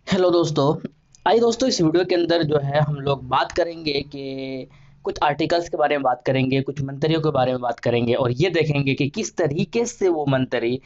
Hello दोस्तों। आइए दोस्तों, इस वीडियो के अंदर जो है हम लोग बात करेंगे कि कुछ आर्टिकल्स के बारे में बात करेंगे, कुछ मंतरियों के बारे में बात करेंगे और ये देखेंगे कि किस तरीके से वो मंत्री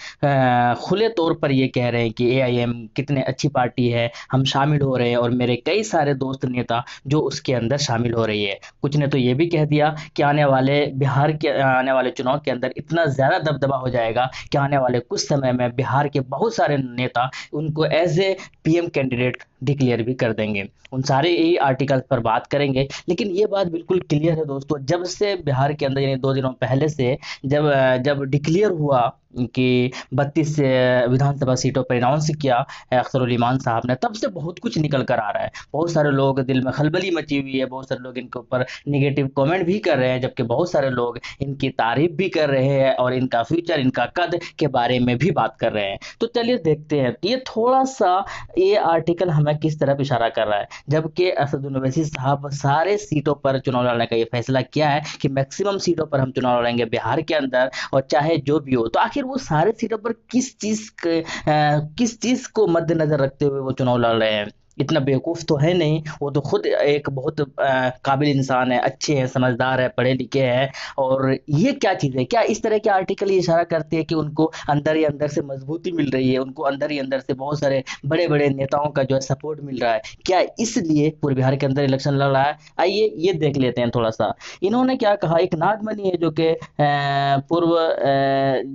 खुले तौर पर ये कह रहे हैं कि एआईएम कितने अच्छी पार्टी है, हम शामिल हो रहे हैं और मेरे कई सारे दोस्त नेता जो उसके अंदर शामिल हो रही है। कुछ ने तो ये भी कह दिया कि आने वाले चुनाव के अंदर इतना ज़्यादा दबदबा हो जाएगा कि आने वाले कुछ समय में बिहार के बहुत सारे नेता उनको as a PM candidate declare भी कर देंगे। उन सारे यही आर्टिकल्स पर बात करेंगे, लेकिन ये बात बिल्कुल क्लियर है दोस्तों, जब से बिहार के अंदर यानी 2 दिनों पहले से जब डिक्लेयर हुआ कि 32 विधानसभा सीटों पर अनाउंस किया अख्तरुल इमान साहब ने, तब से बहुत कुछ निकल कर आ रहा है। बहुत सारे लोग दिल में खलबली मची हुई है, बहुत सारे लोग इनके ऊपर निगेटिव कमेंट भी कर रहे हैं, जबकि बहुत सारे लोग इनकी तारीफ भी कर रहे हैं और इनका फ्यूचर, इनका कद के बारे में भी बात कर रहे हैं। तो चलिए देखते हैं ये थोड़ा सा ये आर्टिकल हमें किस तरफ इशारा कर रहा है। जबकि असदुद्दीन ओवैसी साहब सारे सीटों पर चुनाव लड़ने का ये फैसला किया है कि मैक्सिमम सीटों पर हम चुनाव लड़ेंगे बिहार के अंदर, और चाहे जो भी हो। तो आखिर वो सारे सीटों पर किस चीज को मद्देनजर रखते हुए वो चुनाव लड़ रहे हैं? इतना बेवकूफ तो है नहीं, वो तो खुद एक बहुत काबिल इंसान है, अच्छे हैं, समझदार है, पढ़े लिखे हैं। और ये क्या चीज़ है? क्या इस तरह के आर्टिकल ये इशारा करते हैं कि उनको अंदर ही अंदर से मजबूती मिल रही है, उनको अंदर ही अंदर से बहुत सारे बड़े बड़े नेताओं का जो है सपोर्ट मिल रहा है? क्या इसलिए पूरे बिहार के अंदर इलेक्शन लड़ रहा है? आइए ये देख लेते हैं थोड़ा सा। इन्होंने क्या कहा, एक नागमणि है जो कि पूर्व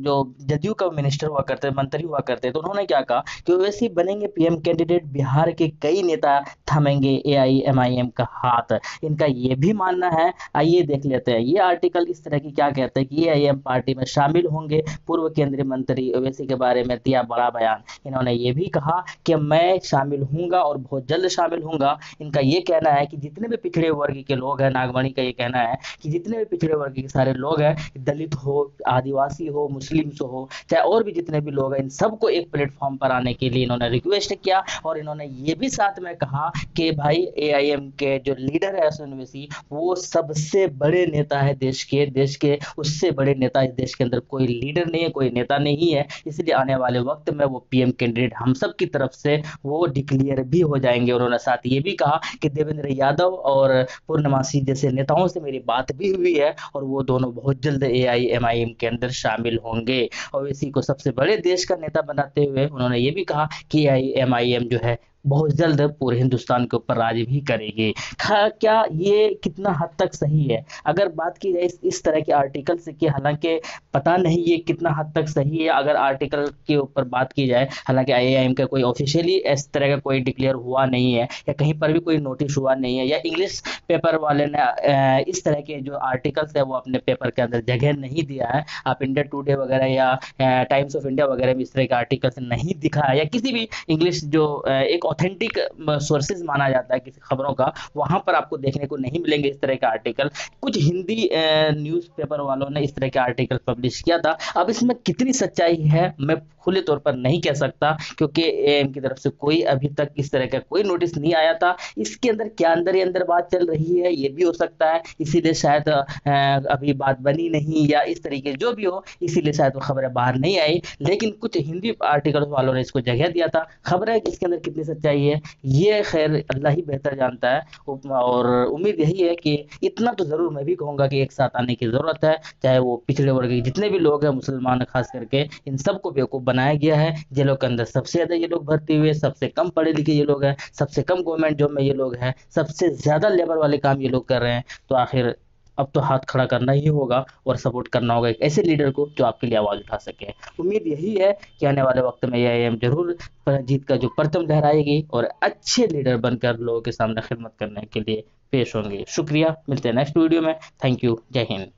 जो जदयू का मिनिस्टर हुआ करते, मंत्री हुआ करते, तो उन्होंने क्या कहा कि ओवैसी बनेंगे पीएम कैंडिडेट, बिहार के कई नेता थामेंगे एआईएमआईएम का हाथ। इनका ये भी मानना है। आइए देख लेते हैं ये आर्टिकल इस तरह की क्या कहते हैं कि एआईएम पार्टी में शामिल होंगे। पूर्व केंद्रीय मंत्री ओवैसी के बारे में दिया बड़ा बयान। इन्होंने ये भी कहा कि मैं शामिल होऊंगा और बहुत जल्द शामिल होऊंगा। इनका ये कहना है कि जितने भी पिछड़े वर्ग के लोग हैं, नागवाणी का ये कहना है कि जितने भी पिछड़े वर्ग के सारे लोग हैं, दलित हो, आदिवासी हो, मुस्लिम हो, चाहे और भी जितने भी लोग हैं, इन सबको एक प्लेटफॉर्म पर आने के लिए इन्होंने रिक्वेस्ट किया। और इन्होंने ये भी साथ में कहा कि भाई एआईएम के जो लीडर है असदुद्दीन ओवैसी, वो सबसे बड़े नेता है देश के उससे बड़े नेता इस देश के अंदर कोई लीडर नहीं है, कोई नेता नहीं है। इसलिए आने वाले वक्त में वो पीएम कैंडिडेट हम सब की तरफ से वो डिक्लेयर भी हो जाएंगे। उन्होंने साथ ये भी कहा कि देवेंद्र यादव और पूर्णमासी जैसे नेताओं से मेरी बात भी हुई है और वो दोनों बहुत जल्द एआईएमआईएम के अंदर शामिल होंगे। और इसी को सबसे बड़े देश का नेता बनाते हुए उन्होंने ये भी कहा कि एआईएमआईएम जो है बहुत जल्द पूरे हिंदुस्तान के ऊपर राज भी करेगी। क्या ये कितना हद तक सही है? अगर बात की जाए इस तरह के आर्टिकल से, कि हालांकि पता नहीं ये कितना हद तक सही है, अगर आर्टिकल के ऊपर बात की जाए, हालांकि आईआईएम का कोई ऑफिशियली इस तरह का कोई डिक्लेयर हुआ नहीं है या कहीं पर भी कोई नोटिस हुआ नहीं है, या इंग्लिश पेपर वाले ने इस तरह के जो आर्टिकल्स है वो अपने पेपर के अंदर जगह नहीं दिया है। आप इंडिया टुडे वगैरह या टाइम्स ऑफ इंडिया वगैरह में इस तरह के आर्टिकल्स नहीं दिखा है, या किसी भी इंग्लिश जो एक ऑथेंटिक सोर्सेज माना जाता है किसी खबरों का, वहां पर आपको देखने को नहीं मिलेंगे इस तरह के आर्टिकल। कुछ हिंदी न्यूज़पेपर वालों ने इस तरह के आर्टिकल पब्लिश किया था। अब इसमें कितनी सच्चाई है मैं खुले तौर पर नहीं कह सकता, क्योंकि एएम की तरफ से कोई अभी तक इस तरह का कोई नोटिस नहीं आया था। इसके अंदर क्या अंदर ही अंदर बात चल रही है ये भी हो सकता है, इसीलिए शायद अभी बात बनी नहीं, या इस तरीके जो भी हो, इसीलिए शायद वो खबरें बाहर नहीं आई। लेकिन कुछ हिंदी आर्टिकल वालों ने इसको जगह दिया था। खबर है कि इसके अंदर कितनी सच्चाई है ये खैर अल्लाह ही बेहतर जानता है। और उम्मीद यही है कि इतना तो जरूर मैं भी कहूंगा कि एक साथ आने की जरूरत है, चाहे वो पिछड़े वर्ग के जितने भी लोग हैं, मुसलमान खास करके, इन सबको बेवकूफ बनाया गया है। जेलों के अंदर सबसे ज्यादा ये लोग भर्ती हुए, सबसे कम पढ़े लिखे ये लोग हैं, सबसे कम गवर्नमेंट जॉब में ये लोग हैं, सबसे ज्यादा लेबर वाले काम ये लोग कर रहे हैं। तो आखिर अब तो हाथ खड़ा करना ही होगा और सपोर्ट करना होगा एक ऐसे लीडर को जो आपके लिए आवाज उठा सके। उम्मीद यही है कि आने वाले वक्त में ये एम जरूर जीत का जो परचम लहराएगी और अच्छे लीडर बनकर लोगों के सामने खिदमत करने के लिए पेश होंगे। शुक्रिया, मिलते हैं नेक्स्ट वीडियो में। थैंक यू, जय हिंद।